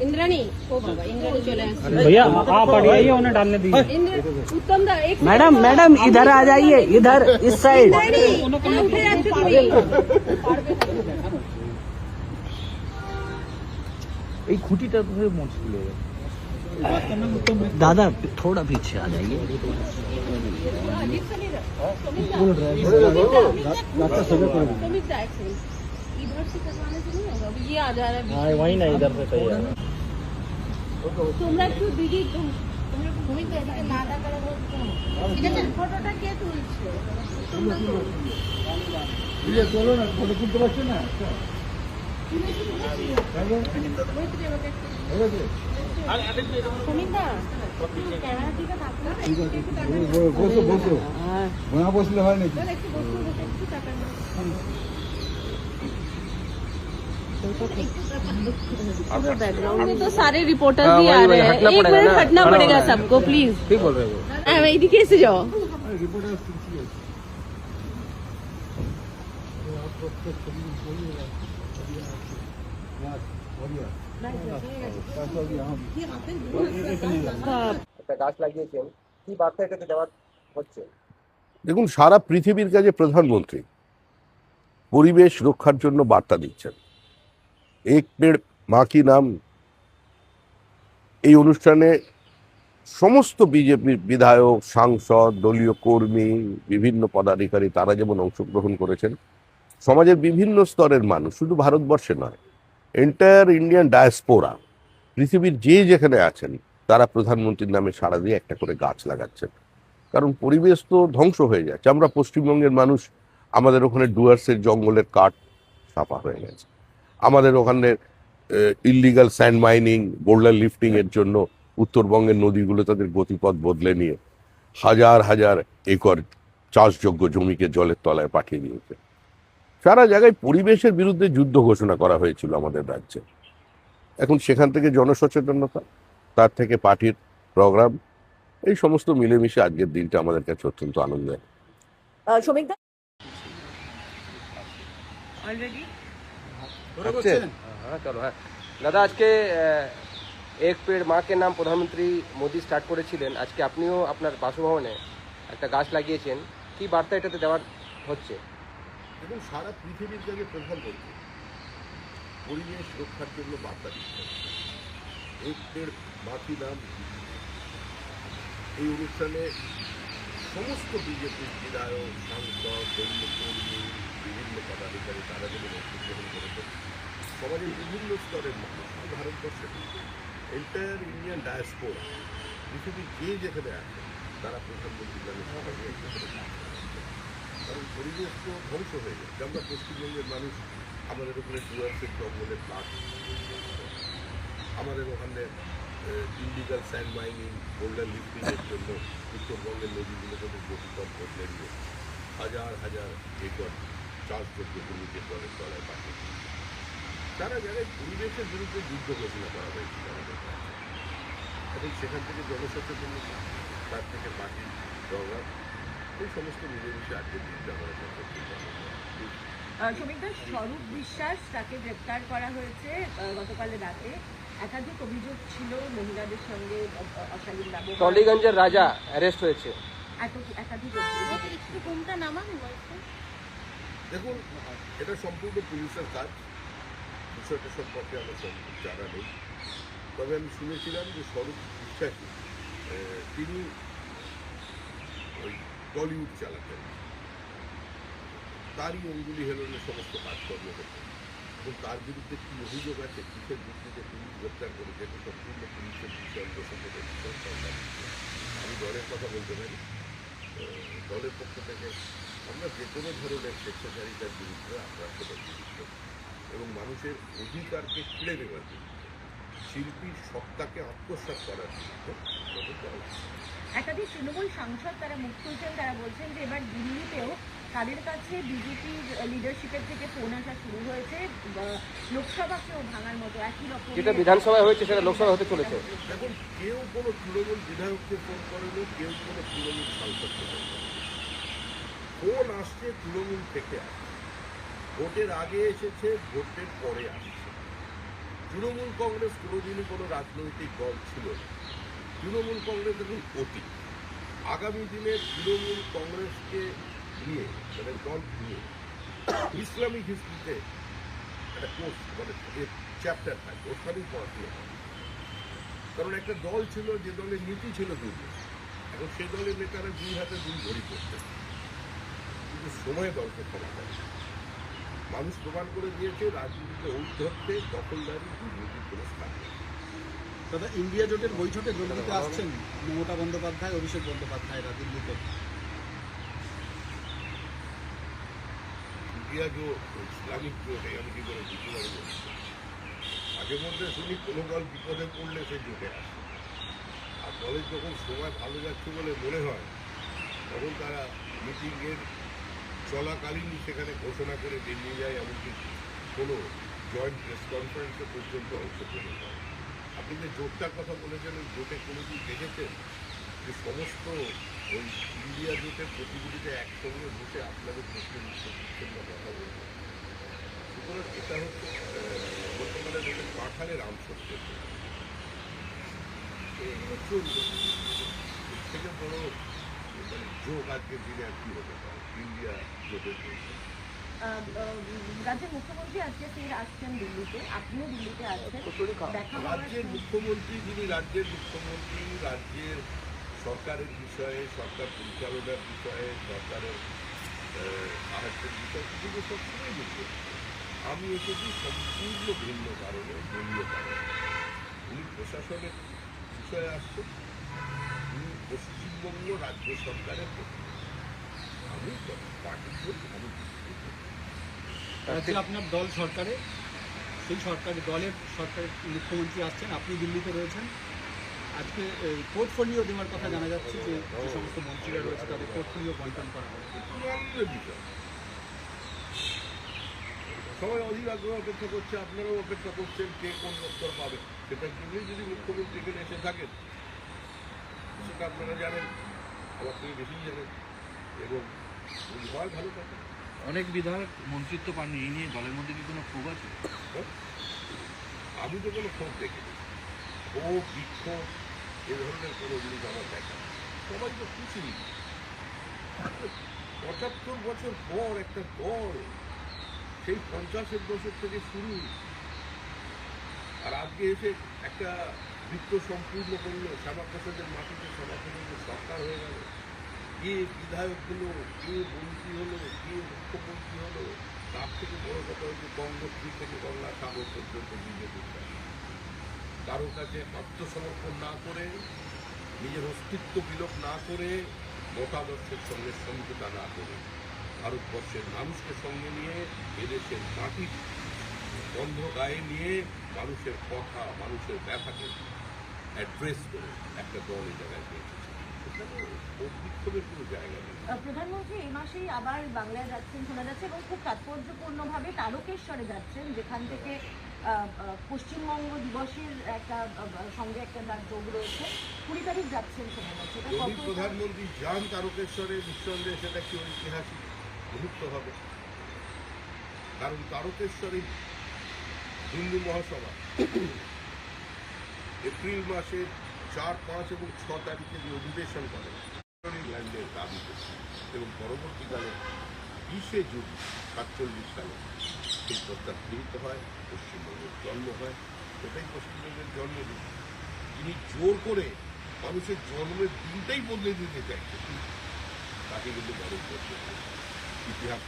इंद्राणी ओ बाबा इंद्राणी चले भैया आप बढ़िया उन्हें डालने दीजिए। उत्तम दा एक मैडम मैडम इधर आ जाइए, इधर इस साइड। এই খুঁটিটা ধরে মুশকিল হয়ে যাবে। दादा थोड़ा पीछे आ जाइए। इधर से करवाने से नहीं होगा, ये आ जा रहा है वही ना इधर से सही है। তোমরা একটু দিদি তোমরা ভূমিতে এদিকে না দেখালে বলছো ঠিক আছে। ফটোটা কে তুলছে? তোমরা তো ইয়ে চলো না, ফটো তুলতে পারছো না? ক্যামেরা দিকে তাকাও। বসো বসো, না বসলে হয় নাকি? একটু বসুন, একটু তাকান। बैकग्राउंड में तो सारे रिपोर्टर भी आ रहे हैं, एक मिनट हटना पड़ेगा सबको प्लीज। ठीक बोल रहे हो। इधर से जाओ। দেখুন, সারা পৃথিবীর কাছে প্রধানমন্ত্রী পরিবেশ রক্ষার জন্য বার্তা দিচ্ছেন। এক পেড় মা কি নাম এই অনুষ্ঠানে সমস্ত বিজেপির বিধায়ক, সাংসদ, দলীয় কর্মী, বিভিন্ন পদাধিকারী তারা যেমন অংশগ্রহণ করেছেন, সমাজের বিভিন্ন স্তরের মানুষ, শুধু ভারতবর্ষে নয়, এন্টায়ার ইন্ডিয়ান ডায়াসপোরা, পৃথিবীর যে যেখানে আছেন তারা প্রধানমন্ত্রীর নামে সাড়া দিয়ে একটা করে গাছ লাগাচ্ছেন। কারণ পরিবেশ তো ধ্বংস হয়ে যাচ্ছে। আমরা পশ্চিমবঙ্গের মানুষ, আমাদের ওখানে ডুয়ার্সের জঙ্গলের কাঠ সাফা হয়ে গেছে, আমাদের ওখানে illegal sand mining, boulder lifting এর জন্য উত্তরবঙ্গের নদীগুলো তাদের গতিপথ বদলে নিয়ে হাজার হাজার একর চাষযোগ্য জমিকে জলের তলায় পাঠিয়ে দিয়েছে। সারা জায়গায় পরিবেশের বিরুদ্ধে যুদ্ধ ঘোষণা করা হয়েছিল আমাদের রাজ্যে। এখন সেখান থেকে জনসচেতনতা, তার থেকে পার্টির প্রোগ্রাম, এই সমস্ত মিলেমিশে আজকের দিনটা আমাদের কাছে অত্যন্ত আনন্দের। শ্রমিক দা অলরেডি হ্যাঁ চলো। হ্যাঁ দাদা, আজকে এক পেড় মা কে নাম প্রধানমন্ত্রী মোদী স্টার্ট করেছিলেন, আজকে আপনিও আপনার বাসভবনে একটা গাছ লাগিয়েছেন, কি বার্তা এটাতে দেওয়ার হচ্ছে? এবং সারা পৃথিবীর কাছে প্রধানমন্ত্রী পরিবেশ রক্ষার জন্য বার্তা দিচ্ছেন। এক পেড় মা কি নাম এই অনুষ্ঠানে সমস্ত বিজেপির বিধায়ক, সাংসদ, দলীয় কর্মী, বিভিন্ন পদাধিকারী তারা যেমন অংশগ্রহণ করেছেন, সমাজের বিভিন্ন স্তরের মানুষ, ভারতবর্ষের এন্টায়ার ইন্ডিয়ান ডায়াসপোরা, পৃথিবীর যে যেখানে আছে তারা প্রধানমন্ত্রীর নামে সবাই একটা করে গাছ লাগাচ্ছেন। কারণ পরিবেশ তো ধ্বংস হয়ে যাচ্ছে। আমরা পশ্চিমবঙ্গের মানুষ, আমাদের ওখানে ডুয়ার্সের জঙ্গলের কাঠ, আমাদের ওখানে ইললিগাল স্যান্ড মাইনিং, বোল্ডার লিফটিংয়ের জন্য উত্তরবঙ্গের নদীগুলো তাদের গতিপথ বদলে নিয়ে হাজার হাজার একর চাষযোগ্য জমিকে জলের তলায় পাঠিয়ে দিয়েছে। সারা জায়গায় পরিবেশের বিরুদ্ধে যুদ্ধ ঘোষণা করা হয়েছিল আমাদের রাজ্যে। এবং সেখান থেকে জনসচেতনতা, তার থেকে পার্টির প্রোগ্রাম, এই সমস্ত মিলেমিশে আজকের দিনটা আমাদের কাছে শ্রমিক দা, স্বরূপ বিশ্বাস তাকে গ্রেপ্তার করা হয়েছে গতকালের রাতে। একাধিক অভিযোগ ছিল মহিলাদের সঙ্গে অশালীন ব্যবহার। টলিগঞ্জের রাজা অ্যারেস্ট হয়েছে। একাধিক কোনটা নামান দেখুন, এটা সম্পূর্ণ পুলিশের কাজ। বিষয়টা সম্পর্কে আমার জানা নেই, তবে আমি শুনেছিলাম যে স্বরূপ বিশ্বাসী তিনি ওই টলিউড চালাতেন, তারই অঙ্গুলি হেলনের সমস্ত কাজকর্ম হতো। এবং তার বিরুদ্ধে কী অভিযোগ আছে, কিসের ভিত্তিতে পুলিশ গ্রেপ্তার করেছে, এটা সম্পূর্ণ পুলিশের বিষয়, প্রশাসনের বিষয়, সরকার। আমি দলের কথা বলতে পারি, দলের পক্ষ থেকে আমরা যে কোনো ধরনের স্বেচ্ছাচারিতার বিরুদ্ধে, আমরা সেটার বিরুদ্ধে, এবং মানুষের অধিকারকে কেড়ে নেওয়ার বিরুদ্ধে, শিল্পীর সত্তাকে আত্মসাৎ করার বিরুদ্ধে একাধিক তৃণমূল সাংসদ তারা মুখ খুলছেন, তারা বলছেন যে এবার দিল্লিতেও তাদের কাছে বিজেপির লিডারশিপের থেকে ফোন আসা শুরু হয়েছে লোকসভাকেও ভাঙার মতো। একই রকম যেটা বিধানসভায় হয়েছে সেটা লোকসভা হতে চলেছে। এখন কেউ কোনো তৃণমূল বিধায়ককে ফোন করেনি, কেউ কোনো তৃণমূল সাংসদকে ফোন করেনি। ফোন আসছে তৃণমূল থেকে আসছে, ভোটের আগে এসেছে, ভোটের পরে আসছে। তৃণমূল কংগ্রেস কোনোদিনই কোনো রাজনৈতিক দল ছিল না। তৃণমূল কংগ্রেস এখন অতীত। আগামী দিনে তৃণমূল কংগ্রেসকে নিয়ে মানে দল নিয়ে ইসলামিক হিস্ট্রিতে একটা কোর্স মানে চ্যাপ্টার থাকবে, ওখানেই পড়াশোনা হবে। কারণ একটা দল ছিল যে দলের নীতি ছিল দুর্নীতি, এখন সেই দলের নেতারা দুই হাতে দুই ঘড়ি করতেন, কিন্তু সময় দলকে ক্ষমা করে। মানুষ প্রমাণ করে দিয়েছে রাজনীতিতে ঔদ্ধত্যে দখলদারি দুর্নীতির কোনো স্থান নেই। দাদা, ইন্ডিয়া জোটের বৈঠকে যোগ দিতে আসছেন মমতা বন্দ্যোপাধ্যায়, অভিষেক বন্দ্যোপাধ্যায়রা দিল্লিতে। ইন্ডিয়া জোট, ইসলামিক জোট, আমি কি করে বুঝতে পারবো? মাঝে মধ্যে শুনি কোনো দল বিপদে পড়লে সে জোটে আসে, আর দলের যখন সময় ভালো যাচ্ছে বলে মনে হয় তখন তারা মিটিংয়ের চলাকালীনই সেখানে ঘোষণা করে বেরিয়ে যায়, এমনকি কোনো জয়েন্ট প্রেস কনফারেন্সে পর্যন্ত অংশগ্রহণ করে। আপনি যে জোটটার কথা বলেছেন, ওই জোটে কোনোদিন দেখেছেন যে সমস্ত ওই ইন্ডিয়া জোটের প্রতিনিধিতে একসঙ্গে বসে আপনাদের প্রশ্নের উত্তর দিচ্ছেন বা কথা বলছেন? সুতরাং এটা হচ্ছে বর্তমানে দেখেন পাঠানের আমসত্য এগুলো চলবে। এর থেকে বড় মানে যোগ আজকের দিনে আর কি হতে পারে ইন্ডিয়া জোটের জন্য? রাজ্যের মুখ্যমন্ত্রী আজকে ফের আসছেন দিল্লিতে, আপনিও দিল্লিতে আছেন, দেখা হওয়ার রাজ্যের মুখ্যমন্ত্রী, যিনি রাজ্যের মুখ্যমন্ত্রী, রাজ্যের সরকারের বিষয়ে, সরকার পরিচালনার বিষয়ে, সরকারের সাহায্যের বিষয়ে কিন্তু সবসময় বলছে। আমি এসেছি সম্পূর্ণ ভিন্ন কারণে, দলীয় কারণে। উনি প্রশাসনের বিষয়ে আসছেন, উনি পশ্চিমবঙ্গ রাজ্য সরকারের প্রতিনিধি। আমি পার্টি করি, আমি রাজ্যে আপনার দল সরকারে, সেই সরকারি দলের সরকারের মুখ্যমন্ত্রী আসছেন, আপনি দিল্লিতে রয়েছেন। আজকে পোর্টফোলিও দেওয়ার কথা জানা যাচ্ছে যে যে সমস্ত মন্ত্রীরা রয়েছে তাদের পোর্টফোলিও বন্টন করা হবে। আনন্দের বিষয়। সবাই অধীর আগ্রহ অপেক্ষা করছে, আপনারাও অপেক্ষা করছেন কে কোন দপ্তর পাবে। সেটার জন্যই যদি মুখ্যমন্ত্রী এখানে এসে থাকেন, সেটা আপনারা জানেন, আমার থেকে বেশি জানেন, এবং যদি হয় ভালো থাকে। অনেক বিধায়ক মন্ত্রিত্ব পাননি, এই নিয়ে দলের মধ্যে কি কোনো ক্ষোভ আছে? আমি তো কোনো ক্ষোভ দেখিনি, ক্ষোভ বিক্ষোভ এ ধরনের কোনো জিনিস আমার দেখা নেই। সবাই তো খুশি। ৭৫ বছর পর একটা দল, সেই ৫০-এর দশক থেকে শুরু, আর আজকে এসে একটা বৃত্ত সম্পূর্ণ করলো, শ্যামাপ্রসাদের মাটিতে শ্যামাপ্রসাদের সরকার হয়ে গেল। কে বিধায়ক হলো, কে মন্ত্রী হলো, কে মুখ্যমন্ত্রী হলো, তার থেকে বড় কথা হচ্ছে গঙ্গোত্রী থেকে গঙ্গা সাগর পর্যন্ত বিজেপি কারোর কাছে আত্মসমর্পণ না করে, নিজের অস্তিত্ব বিলোপ না করে, মতাদর্শের সঙ্গে সমঝোতা না করে, ভারতবর্ষের মানুষকে সঙ্গে নিয়ে, এদেশের মাটির বন্ধ গায়ে নিয়ে, মানুষের কথা, মানুষের ব্যথাকে অ্যাড্রেস করে একটা দল এই জায়গায় পেয়েছে। বিক্ষোভের কোনো জায়গা নেই। প্রধানমন্ত্রী এই মাসেই আবার বাংলায় যাচ্ছেন শোনা যাচ্ছে, এবং খুব তাৎপর্যপূর্ণভাবে তারকেশ্বরে যাচ্ছেন, যেখান থেকে পশ্চিমবঙ্গ দিবসের একটা সঙ্গে একটা যোগ রয়েছে। ২০ তারিখ যাচ্ছেন শোনা যাচ্ছে। যদি প্রধানমন্ত্রী যান তারকেশ্বরে, নিঃসন্দেহে সেটা কি ঐতিহাসিক মুহূর্ত হবে। কারণ তারকেশ্বরে হিন্দু মহাসভা এপ্রিল মাসের ৪, ৫ এবং ৬ তারিখে যে অধিবেশন করেন ল্যান্ডের দাবিতে, এবং পরবর্তীকালে ২০শে জুন ৪৭ সালে সেই প্রস্তাব গৃহীত হয়, পশ্চিমবঙ্গের জন্ম হয়। সেটাই পশ্চিমবঙ্গের জন্মদিন। যিনি জোর করে মানুষের জন্মের দিনটাই বদলে দিতে চাইছে, তাকে কিন্তু বরণ করতে ইতিহাস